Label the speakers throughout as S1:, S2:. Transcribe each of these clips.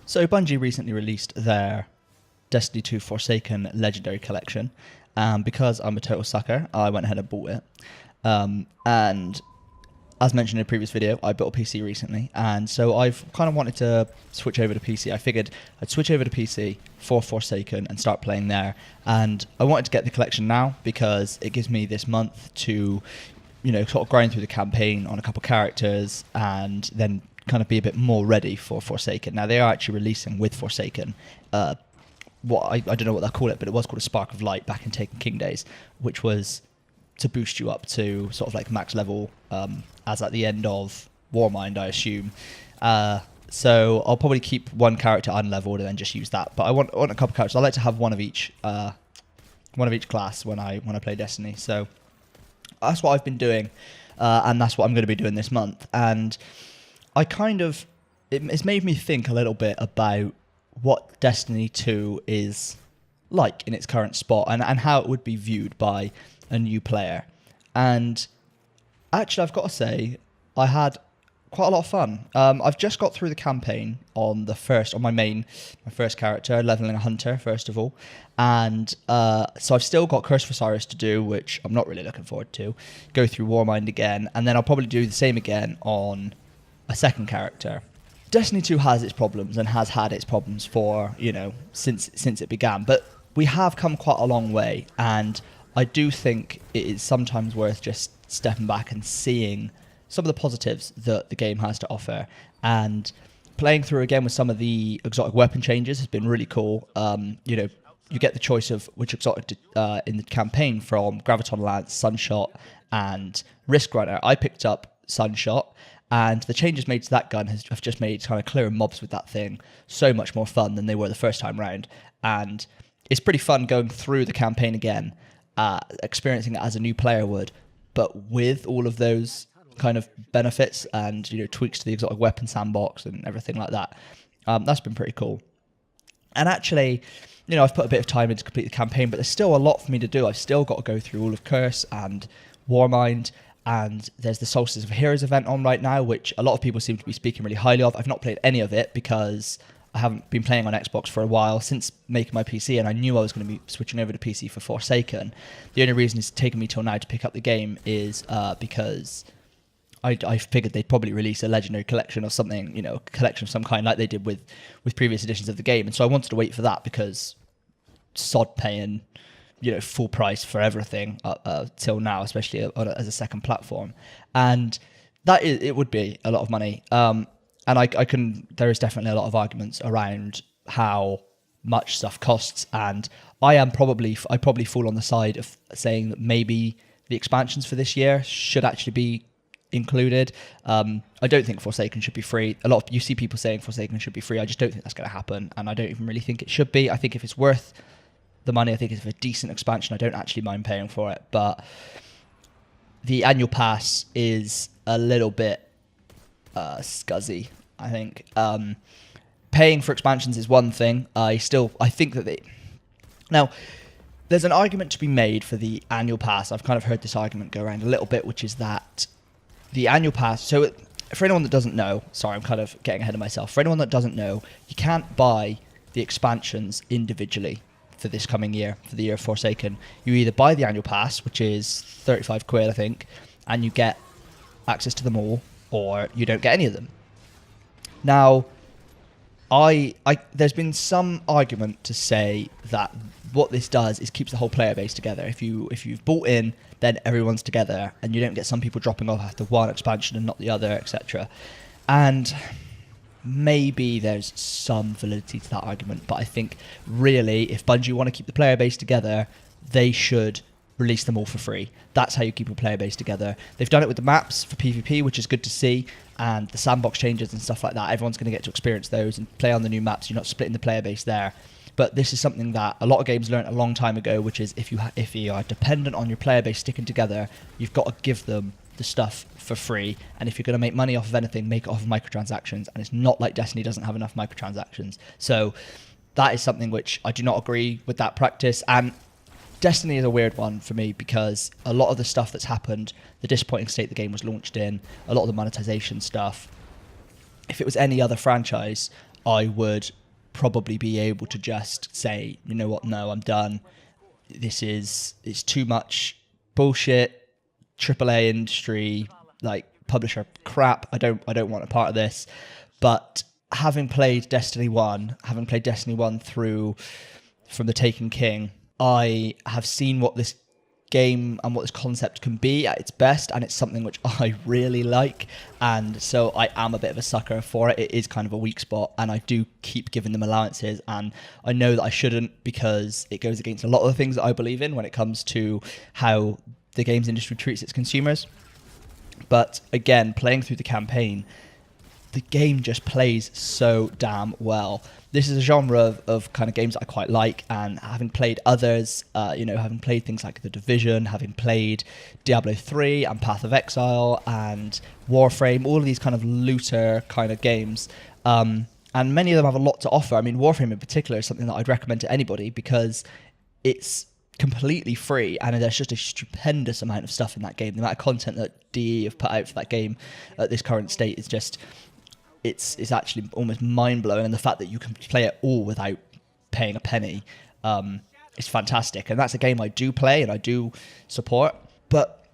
S1: So Bungie recently released their Destiny 2 Forsaken Legendary Collection. Because I'm a total sucker, I went ahead and bought it. And as mentioned in a previous video, I built a PC recently. And so I've kind of wanted to switch over to PC. I figured I'd switch over to PC for Forsaken and start playing there. And I wanted to get the collection now because it gives me this month to, sort of grind through the campaign on a couple characters and then kind of be a bit more ready for Forsaken. Now, they are actually releasing with Forsaken I don't know what they'll call it, but it was called a Spark of Light back in Taken King days, which was to boost you up to sort of like max level as at the end of Warmind, I assume. So I'll probably keep one character unleveled and then just use that. But I want a couple characters. I like to have one of each class when I play Destiny. So that's what I've been doing, and that's what I'm going to be doing this month. And it's made me think a little bit about what Destiny 2 is like in its current spot and how it would be viewed by a new player. And actually, I've got to say, I had quite a lot of fun. I've just got through the campaign on my first character, leveling a hunter, first of all. And so I've still got Curse of Osiris to do, which I'm not really looking forward to. Go through Warmind again, and then I'll probably do the same again on a second character. Destiny 2 has its problems and has had its problems for, since it began. But we have come quite a long way, and I do think it is sometimes worth just stepping back and seeing some of the positives that the game has to offer. And playing through again with some of the exotic weapon changes has been really cool. You get the choice of which exotic in the campaign from Graviton Lance, Sunshot, and Risk Runner. I picked up Sunshot. And the changes made to that gun have just made kind of clearing mobs with that thing so much more fun than they were the first time round. And it's pretty fun going through the campaign again, experiencing it as a new player would, but with all of those kind of benefits and tweaks to the exotic weapon sandbox and everything like that. That's been pretty cool. And actually, I've put a bit of time in to complete the campaign, but there's still a lot for me to do. I've still got to go through all of Curse and Warmind. And there's the Solstice of Heroes event on right now, which a lot of people seem to be speaking really highly of. I've not played any of it because I haven't been playing on Xbox for a while since making my PC, and I knew I was going to be switching over to PC for Forsaken. The only reason it's taken me till now to pick up the game is because I figured they'd probably release a Legendary Collection or something, a collection of some kind like they did with previous editions of the game. And so I wanted to wait for that because sod paying full price for everything till now, especially as a second platform. And it would be a lot of money. And there is definitely a lot of arguments around how much stuff costs. And I probably fall on the side of saying that maybe the expansions for this year should actually be included. I don't think Forsaken should be free. You see people saying Forsaken should be free. I just don't think that's going to happen. And I don't even really think it should be. I think if it's worth the money, I think it's a decent expansion. I don't actually mind paying for it, but the annual pass is a little bit scuzzy, I think. Paying for expansions is one thing. I think that now there's an argument to be made for the annual pass. I've kind of heard this argument go around a little bit, which is that the annual pass, so for anyone that doesn't know, sorry, I'm kind of getting ahead of myself. For anyone that doesn't know, you can't buy the expansions individually for this coming year, for the year of Forsaken. You either buy the annual pass, which is 35 quid, I think, and you get access to them all, or you don't get any of them. Now, there's been some argument to say that what this does is keeps the whole player base together. If you've bought in, then everyone's together, and you don't get some people dropping off after one expansion and not the other, etc. And maybe there's some validity to that argument, but I think really if Bungie want to keep the player base together, they should release them all for free. That's how you keep a player base together. They've done it with the maps for PvP, which is good to see, and the sandbox changes and stuff like that. Everyone's going to get to experience those and play on the new maps. You're not splitting the player base there. But this is something that a lot of games learned a long time ago, which is if you are dependent on your player base sticking together, you've got to give them the stuff for free. And if you're going to make money off of anything, make it off of microtransactions. And it's not like Destiny doesn't have enough microtransactions. So that is something which I do not agree with that practice. And Destiny is a weird one for me because a lot of the stuff that's happened, the disappointing state the game was launched in, a lot of the monetization stuff, if it was any other franchise, I would probably be able to just say, you know what, no, I'm done. It's too much bullshit, AAA industry, like publisher crap. I don't want a part of this. But having played Destiny 1, through from the Taken King, I have seen what this game and what this concept can be at its best, and it's something which I really like, and so I am a bit of a sucker for it. It is kind of a weak spot, and I do keep giving them allowances, and I know that I shouldn't, because it goes against a lot of the things that I believe in when it comes to how the games industry treats its consumers. But again, playing through the campaign, the game just plays so damn well. This is a genre of kind of games that I quite like, and having played others, having played things like The Division, having played Diablo 3 and Path of Exile and Warframe, all of these kind of looter kind of games, and many of them have a lot to offer. I mean, Warframe in particular is something that I'd recommend to anybody because it's completely free, and there's just a stupendous amount of stuff in that game. The amount of content that DE have put out for that game at this current state is just... It's actually almost mind-blowing, and the fact that you can play it all without paying a penny is fantastic. And that's a game I do play and I do support. But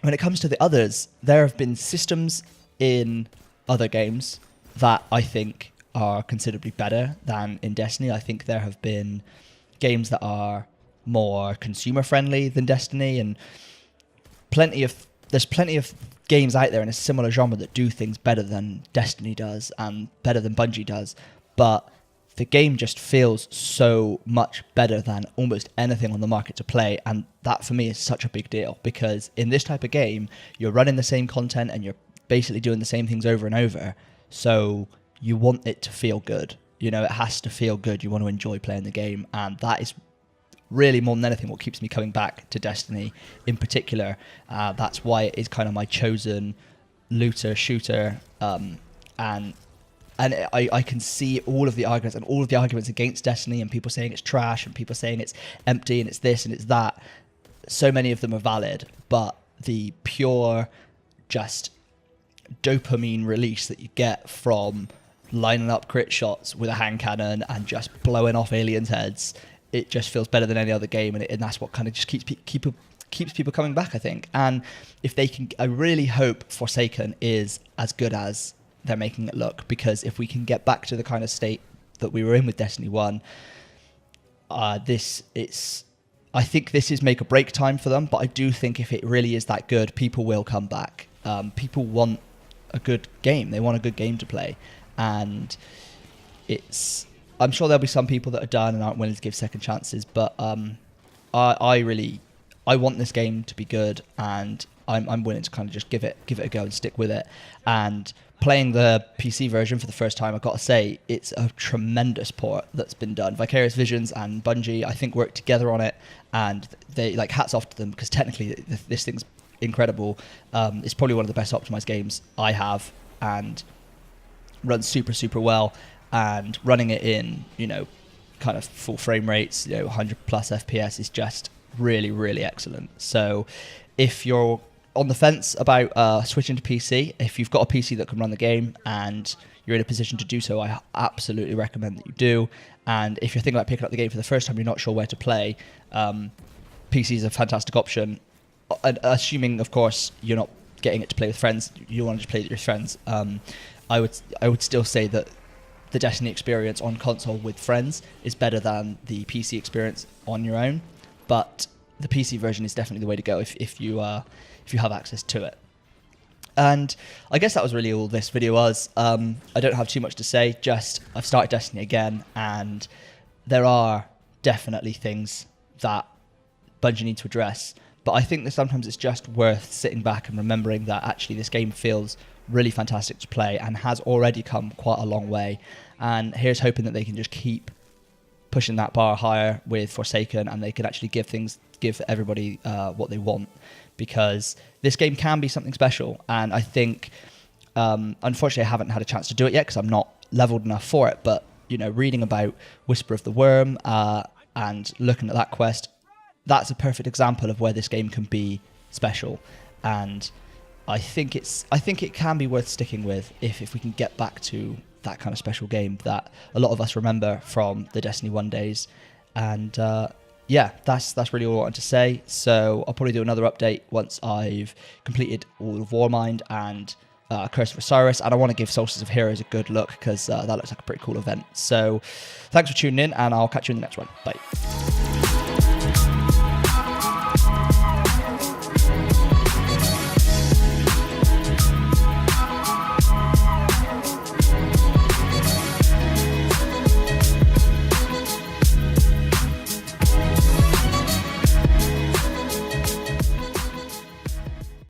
S1: when it comes to the others, there have been systems in other games that I think are considerably better than in Destiny. I think there have been games that are more consumer-friendly than Destiny, and there's plenty of games out there in a similar genre that do things better than Destiny does and better than Bungie does, but the game just feels so much better than almost anything on the market to play, and that for me is such a big deal, because in this type of game you're running the same content and you're basically doing the same things over and over, so you want it to feel good. It has to feel good. You want to enjoy playing the game, and that is really, more than anything, what keeps me coming back to Destiny in particular. That's why it is kind of my chosen looter shooter, and I can see all of the arguments and all of the arguments against Destiny, and people saying it's trash and people saying it's empty and it's this and it's that. So many of them are valid, but the pure just dopamine release that you get from lining up crit shots with a hand cannon and just blowing off aliens' heads, it just feels better than any other game, and that's what kind of just keeps people coming back, I think. And if they can, I really hope Forsaken is as good as they're making it look, because if we can get back to the kind of state that we were in with Destiny 1, I think this is make or break time for them, but I do think if it really is that good, people will come back. People want a good game. They want a good game to play, and I'm sure there'll be some people that are done and aren't willing to give second chances, but I want this game to be good, and I'm willing to kind of just give it a go and stick with it. And playing the PC version for the first time, I've got to say, it's a tremendous port that's been done. Vicarious Visions and Bungie, I think, worked together on it, and they, like, hats off to them, because technically this thing's incredible. It's probably one of the best optimized games I have, and runs super, super well. And running it in, kind of full frame rates, 100 plus FPS is just really, really excellent. So if you're on the fence about switching to PC, if you've got a PC that can run the game and you're in a position to do so, I absolutely recommend that you do. And if you're thinking about picking up the game for the first time, you're not sure where to play, PC is a fantastic option. Assuming, of course, you're not getting it to play with friends, you want to just play with your friends. I would still say that the Destiny experience on console with friends is better than the PC experience on your own, but the PC version is definitely the way to go if you have access to it. And I guess that was really all this video was. I don't have too much to say, just I've started Destiny again, and there are definitely things that Bungie need to address, but I think that sometimes it's just worth sitting back and remembering that actually this game feels really fantastic to play and has already come quite a long way. And here's hoping that they can just keep pushing that bar higher with Forsaken, and they can actually give everybody what they want, because this game can be something special. And I think, unfortunately, I haven't had a chance to do it yet because I'm not leveled enough for it. But reading about Whisper of the Worm and looking at that quest, that's a perfect example of where this game can be special. And I think it can be worth sticking with if we can get back to that kind of special game that a lot of us remember from the Destiny 1 days. And yeah, that's really all I wanted to say. So I'll probably do another update once I've completed all of Warmind and Curse of Osiris, and I want to give Solstice of Heroes a good look because that looks like a pretty cool event. So thanks for tuning in, and I'll catch you in the next one. Bye.